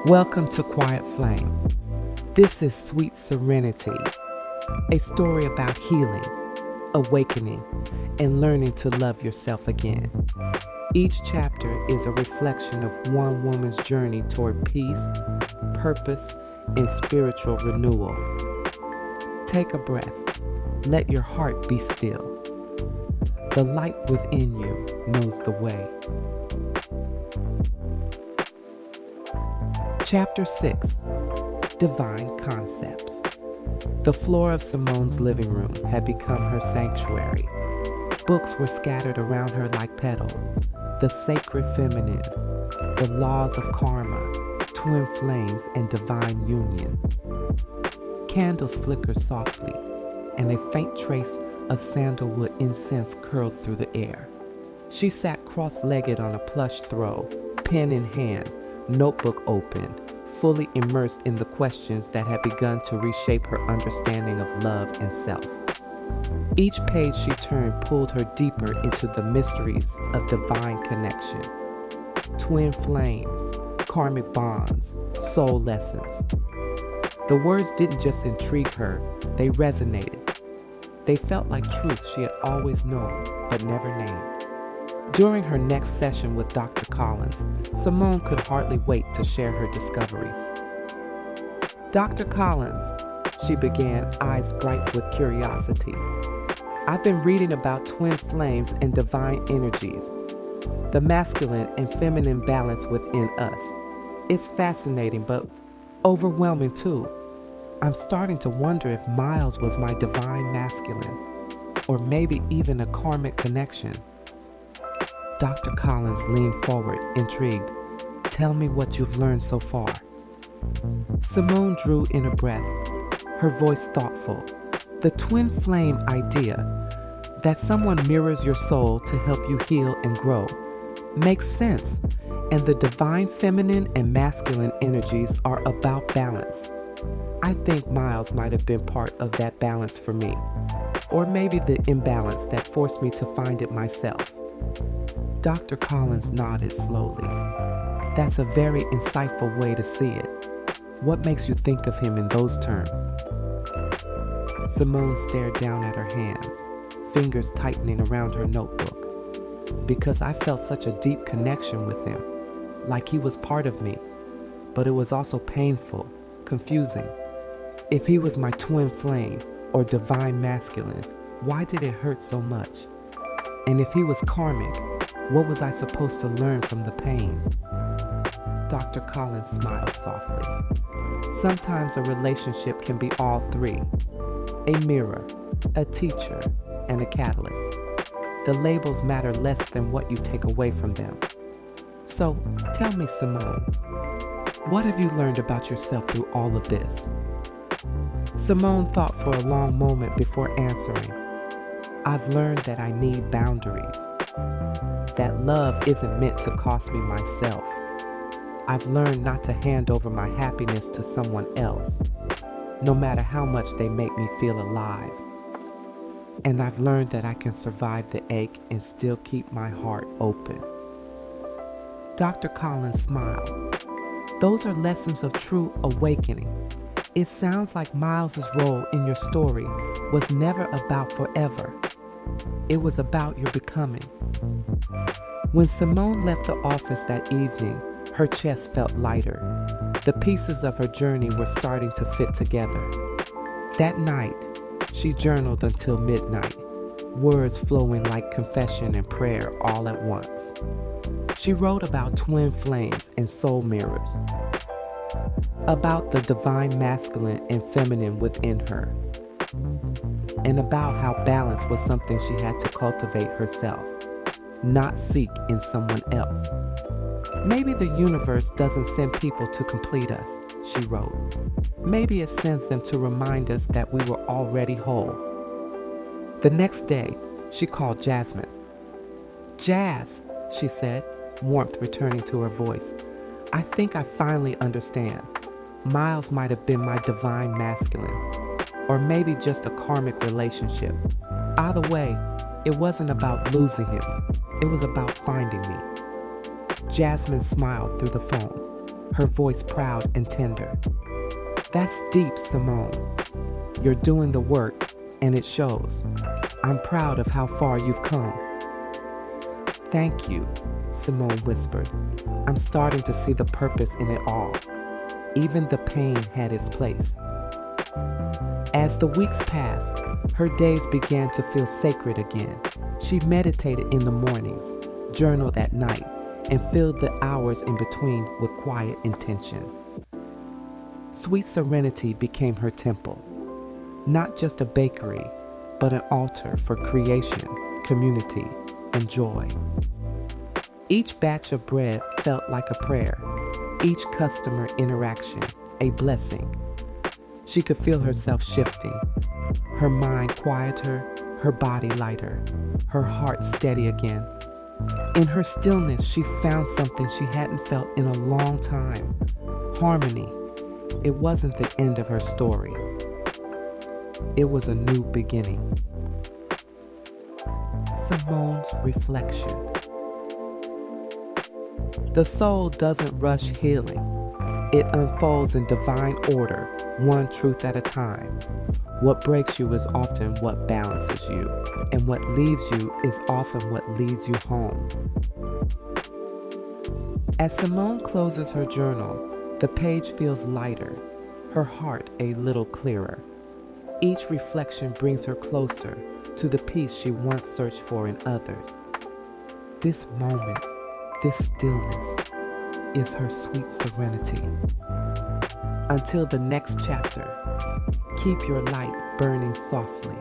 Welcome to Quiet Flame. This is Sweet Serenity, a story about healing, awakening, and learning to love yourself again. Each chapter is a reflection of one woman's journey toward peace, purpose, and spiritual renewal. Take a breath. Let your heart be still. The light within you knows the way. Chapter 6, Divine Concepts. The floor of Simone's living room had become her sanctuary. Books were scattered around her like petals. The sacred feminine, the laws of karma, twin flames, and divine union. Candles flickered softly, and a faint trace of sandalwood incense curled through the air. She sat cross-legged on a plush throw, pen in hand, notebook open, fully immersed in the questions that had begun to reshape her understanding of love and self. Each page she turned pulled her deeper into the mysteries of divine connection. Twin flames, karmic bonds, soul lessons. The words didn't just intrigue her, they resonated. They felt like truth she had always known, but never named. During her next session with Dr. Collins, Simone could hardly wait to share her discoveries. Dr. Collins, she began, eyes bright with curiosity. I've been reading about twin flames and divine energies, the masculine and feminine balance within us. It's fascinating, but overwhelming too. I'm starting to wonder if Miles was my divine masculine, or maybe even a karmic connection. Dr. Collins leaned forward, intrigued. Tell me what you've learned so far. Simone drew in a breath, her voice thoughtful. The twin flame idea, that someone mirrors your soul to help you heal and grow, makes sense, and the divine feminine and masculine energies are about balance. I think Miles might have been part of that balance for me, or maybe the imbalance that forced me to find it myself. Dr. Collins nodded slowly. That's a very insightful way to see it. What makes you think of him in those terms? Simone stared down at her hands, fingers tightening around her notebook. Because I felt such a deep connection with him, like he was part of me, but it was also painful, confusing. If he was my twin flame or divine masculine, why did it hurt so much? And if he was karmic, what was I supposed to learn from the pain? Dr. Collins smiled softly. Sometimes a relationship can be all three: a mirror, a teacher, and a catalyst. The labels matter less than what you take away from them. So, tell me, Simone, what have you learned about yourself through all of this? Simone thought for a long moment before answering. I've learned that I need boundaries. That love isn't meant to cost me myself. I've learned not to hand over my happiness to someone else, no matter how much they make me feel alive. And I've learned that I can survive the ache and still keep my heart open. Dr. Collins smiled. Those are lessons of true awakening. It sounds like Miles's role in your story was never about forever. It was about your becoming. When Simone left the office that evening, her chest felt lighter. The pieces of her journey were starting to fit together. That night, she journaled until midnight, words flowing like confession and prayer all at once. She wrote about twin flames and soul mirrors, about the divine masculine and feminine within her, and about how balance was something she had to cultivate herself, not seek in someone else. Maybe the universe doesn't send people to complete us, she wrote. Maybe it sends them to remind us that we were already whole. The next day, she called Jasmine. Jazz, she said, warmth returning to her voice. I think I finally understand. Miles might have been my divine masculine, or maybe just a karmic relationship. Either way, it wasn't about losing him. It was about finding me. Jasmine smiled through the phone. her voice proud and tender. That's deep, Simone. You're doing the work, and it shows. I'm proud of how far you've come. Thank you, Simone whispered. I'm starting to see the purpose in it all. Even the pain had its place. As the weeks passed, her days began to feel sacred again. She meditated in the mornings, journaled at night, and filled the hours in between with quiet intention. Sweet Serenity became her temple, not just a bakery, but an altar for creation, community, and joy. Each batch of bread felt like a prayer, each customer interaction a blessing. She could feel herself shifting, her mind quieter, her body lighter, her heart steady again. In her stillness, she found something she hadn't felt in a long time: harmony. It wasn't the end of her story. It was a new beginning. Simone's reflection. The soul doesn't rush healing. It unfolds in divine order, one truth at a time. What breaks you is often what balances you, and what leaves you is often what leads you home. As Simone closes her journal, the page feels lighter, her heart a little clearer. Each reflection brings her closer to the peace she once searched for in others. This moment, this stillness, is her sweet serenity. Until the next chapter, keep your light burning softly.